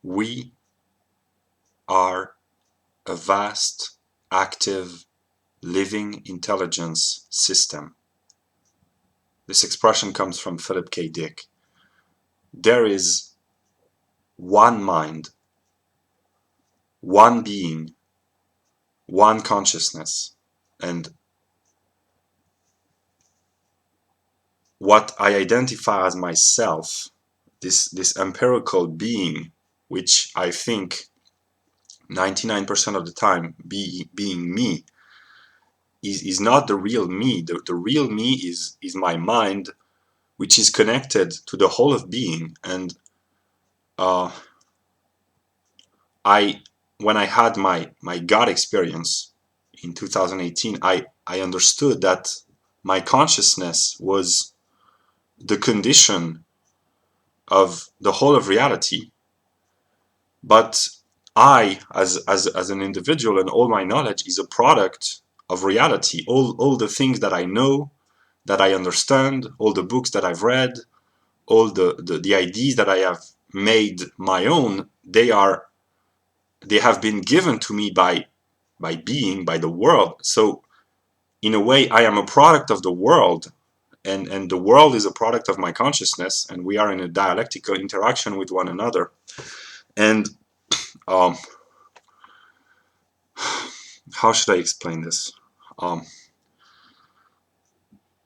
We are a vast, active, living intelligence system. This expression comes from Philip K. Dick. There is one mind, one being, one consciousness, and what I identify as myself, this empirical being, which I think 99% of the time being me, is not the real me. The real me is my mind, which is connected to the whole of being. And when I had my God experience in 2018, I understood that my consciousness was the condition of the whole of reality. But I, as an individual, and all my knowledge is a product of reality. All the things that I know, that I understand, all the books that I've read, all the ideas that I have made my own, they have been given to me by being, by the world. So in a way, I am a product of the world, and the world is a product of my consciousness, and we are in a dialectical interaction with one another. And how should I explain this? I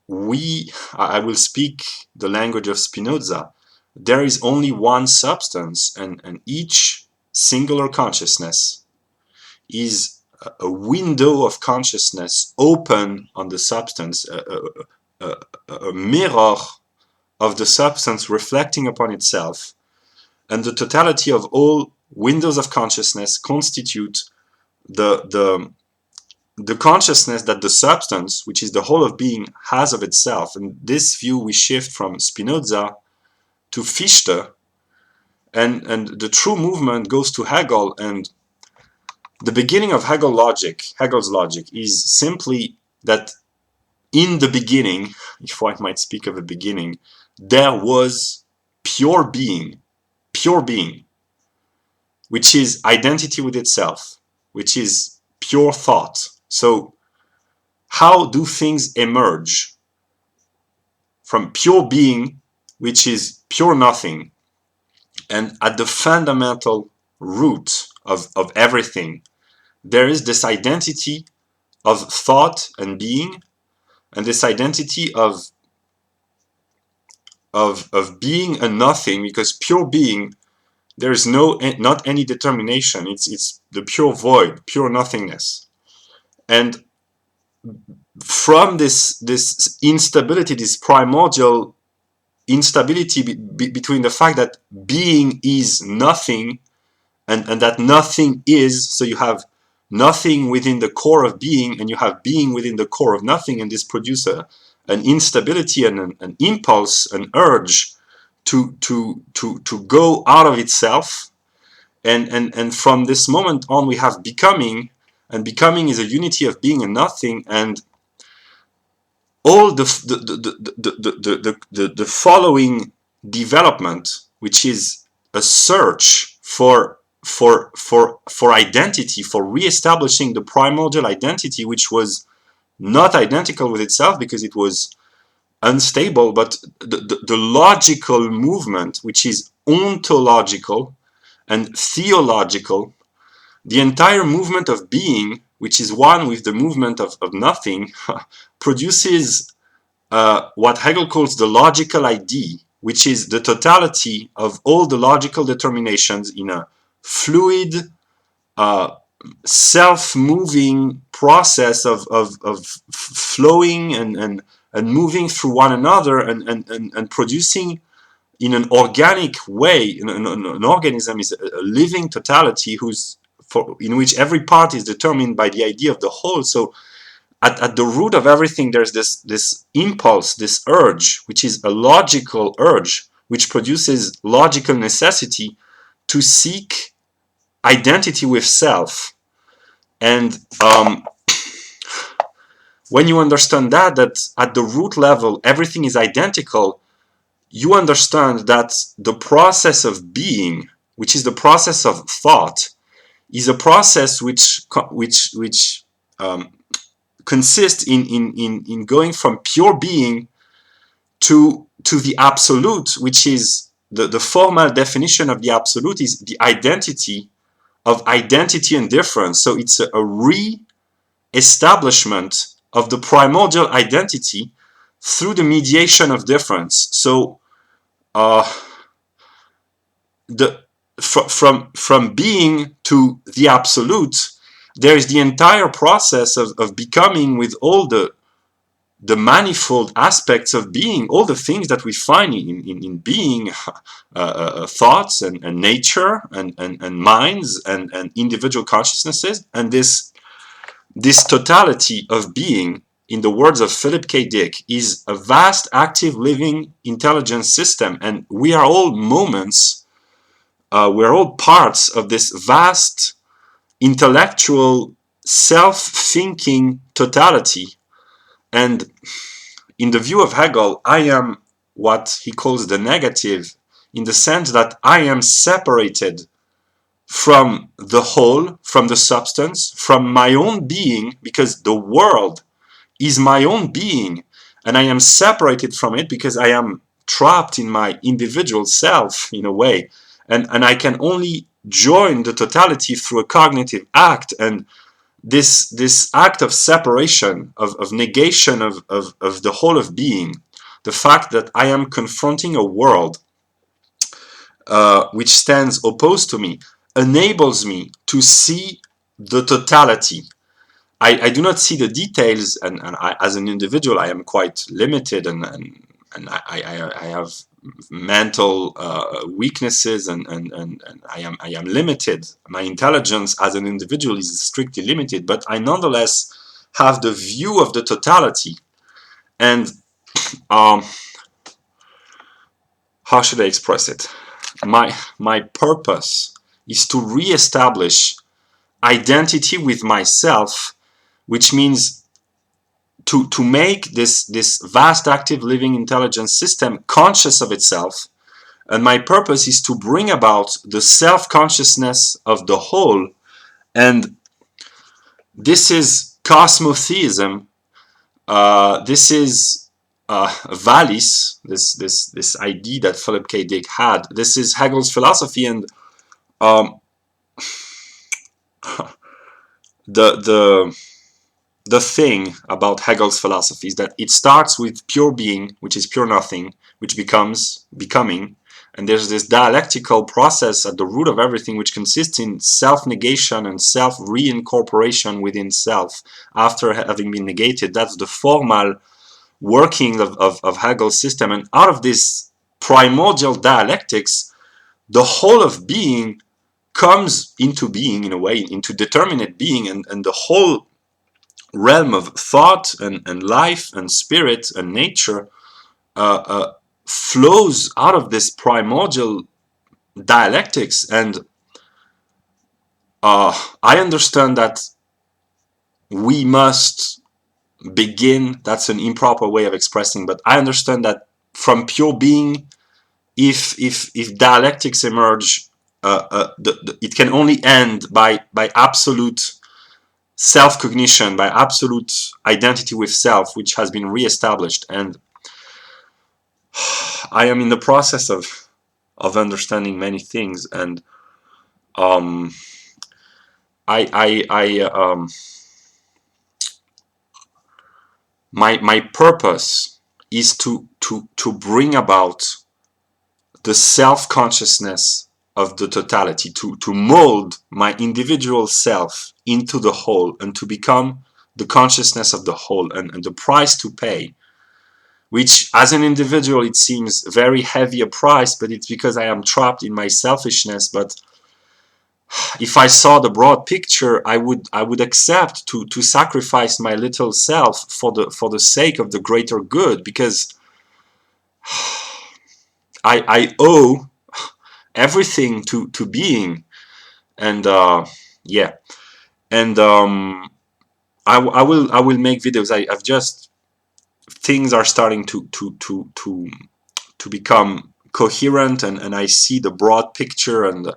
will speak the language of Spinoza. There is only one substance, and each singular consciousness is a window of consciousness open on the substance, a mirror of the substance reflecting upon itself, and the totality of all windows of consciousness constitute the consciousness that the substance, which is the whole of being, has of itself. And this view we shift from Spinoza to Fichte, and the true movement goes to Hegel. And the beginning of Hegel's logic, is simply that in the beginning, if I might speak of a beginning, there was pure being, which is identity with itself, which is pure thought. So how do things emerge? From pure being, which is pure nothing, and at the fundamental root of everything, there is this identity of thought and being, and this identity of being a nothing, because pure being, there is not any determination. It's the pure void, pure nothingness. And from this instability, this primordial instability between the fact that being is nothing, and that nothing is, so you have nothing within the core of being, and you have being within the core of nothing, and this produces an instability and an impulse, an urge to go out of itself. And from this moment on, we have becoming, and becoming is a unity of being and nothing. And all the following development, which is a search for identity, for re-establishing the primordial identity, which was not identical with itself because it was unstable, but the logical movement, which is ontological and theological, the entire movement of being, which is one with the movement of nothing, produces what Hegel calls the logical idea, which is the totality of all the logical determinations in a fluid, self-moving process of flowing and moving through one another, and producing in an organic way. An organism is a living totality in which every part is determined by the idea of the whole. So at the root of everything, there's this impulse, this urge, which is a logical urge, which produces logical necessity to seek identity with self. And when you understand that at the root level everything is identical, you understand that the process of being which is the process of thought, is a process which consists in going from pure being to the absolute, which is the formal definition of the absolute is the identity of identity and difference. So it's a re-establishment of the primordial identity through the mediation of difference. So from being to the absolute, there is the entire process of becoming, with all the manifold aspects of being, all the things that we find in being, thoughts and nature and minds and individual consciousnesses, and this totality of being, in the words of Philip K. Dick, is a vast, active, living intelligence system, and we are all moments, we're all parts of this vast intellectual self-thinking totality. And in the view of Hegel, I am what he calls the negative, in the sense that I am separated from the whole, from the substance, from my own being, because the world is my own being, and I am separated from it because I am trapped in my individual self, in a way, and I can only join the totality through a cognitive act. And this act of separation, of negation of the whole of being, the fact that I am confronting a world which stands opposed to me, enables me to see the totality. I do not see the details, and as an individual, I am quite limited, and I have mental weaknesses, and I am limited. My intelligence as an individual is strictly limited, but I nonetheless have the view of the totality. And how should I express it? My purpose is to re-establish identity with myself, which means to make this vast, active, living intelligence system conscious of itself. And my purpose is to bring about the self-consciousness of the whole. And this is cosmotheism. This is Valis, this idea that Philip K. Dick had. This is Hegel's philosophy, and the thing about Hegel's philosophy is that it starts with pure being, which is pure nothing, which becomes becoming, and there's this dialectical process at the root of everything, which consists in self-negation and self-reincorporation within self after having been negated. That's the formal working of Hegel's system, and out of this primordial dialectics, the whole of being comes into being, in a way, into determinate being, and the whole realm of thought and life and spirit and nature flows out of this primordial dialectics. And I understand that we must begin, that's an improper way of expressing, but I understand that from pure being, if dialectics emerge, it can only end by absolute self-cognition, by absolute identity with self, which has been re-established. And I am in the process of understanding many things, and my purpose is to bring about the self-consciousness of the totality, to mold my individual self into the whole, and to become the consciousness of the whole. And the price to pay, which as an individual it seems very heavy a price, but it's because I am trapped in my selfishness. But if I saw the broad picture, I would accept to sacrifice my little self for the sake of the greater good, because I owe everything to being. And yeah, and I will make videos. I've just, things are starting to become coherent, and I see the broad picture. And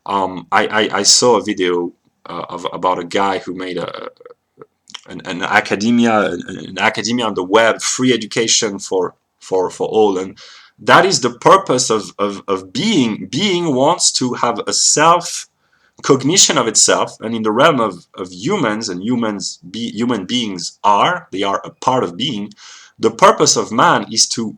I saw a video about a guy who made an academia on the web, free education for all. And that is the purpose of being. Being wants to have a self cognition of itself, and in the realm of humans, and human beings they are a part of being. The purpose of man is to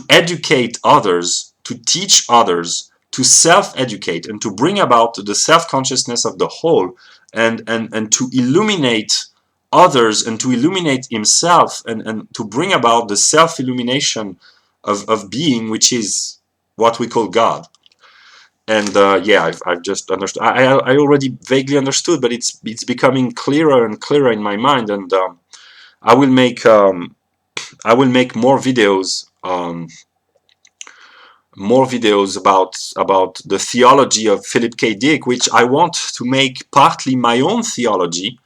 educate others, to teach others, to self-educate, and to bring about the self-consciousness of the whole, and to illuminate others, and to illuminate himself, and to bring about the self-illumination of being, which is what we call God. And yeah, I've just understood. I already vaguely understood, but it's becoming clearer and clearer in my mind. And I will make more videos about the theology of Philip K. Dick, which I want to make partly my own theology,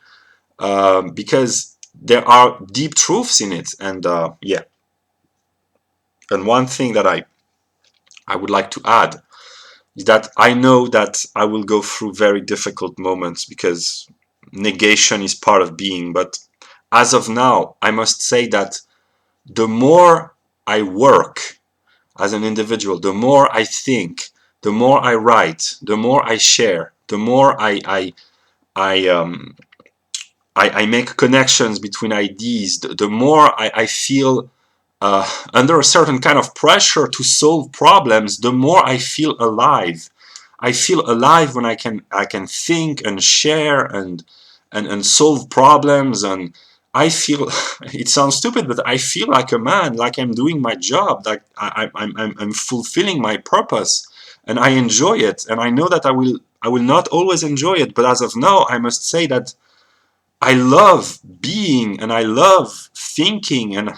because there are deep truths in it. And yeah, and one thing that I would like to add is that I know that I will go through very difficult moments, because negation is part of being. But as of now, I must say that the more I work as an individual, the more I think, the more I write, the more I share, the more I make connections between ideas, the more I feel under a certain kind of pressure to solve problems, the more I feel alive. I feel alive when I can think and share and solve problems. And I feel, it sounds stupid, but I feel like a man, like I'm doing my job, like I'm fulfilling my purpose, and I enjoy it. And I know that I will not always enjoy it, but as of now, I must say that I love being, and I love thinking, and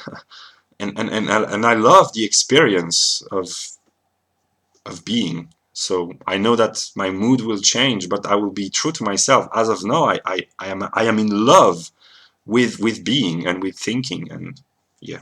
I love the experience of being. So I know that my mood will change, but I will be true to myself. As of now, I am in love with being and with thinking. And yeah.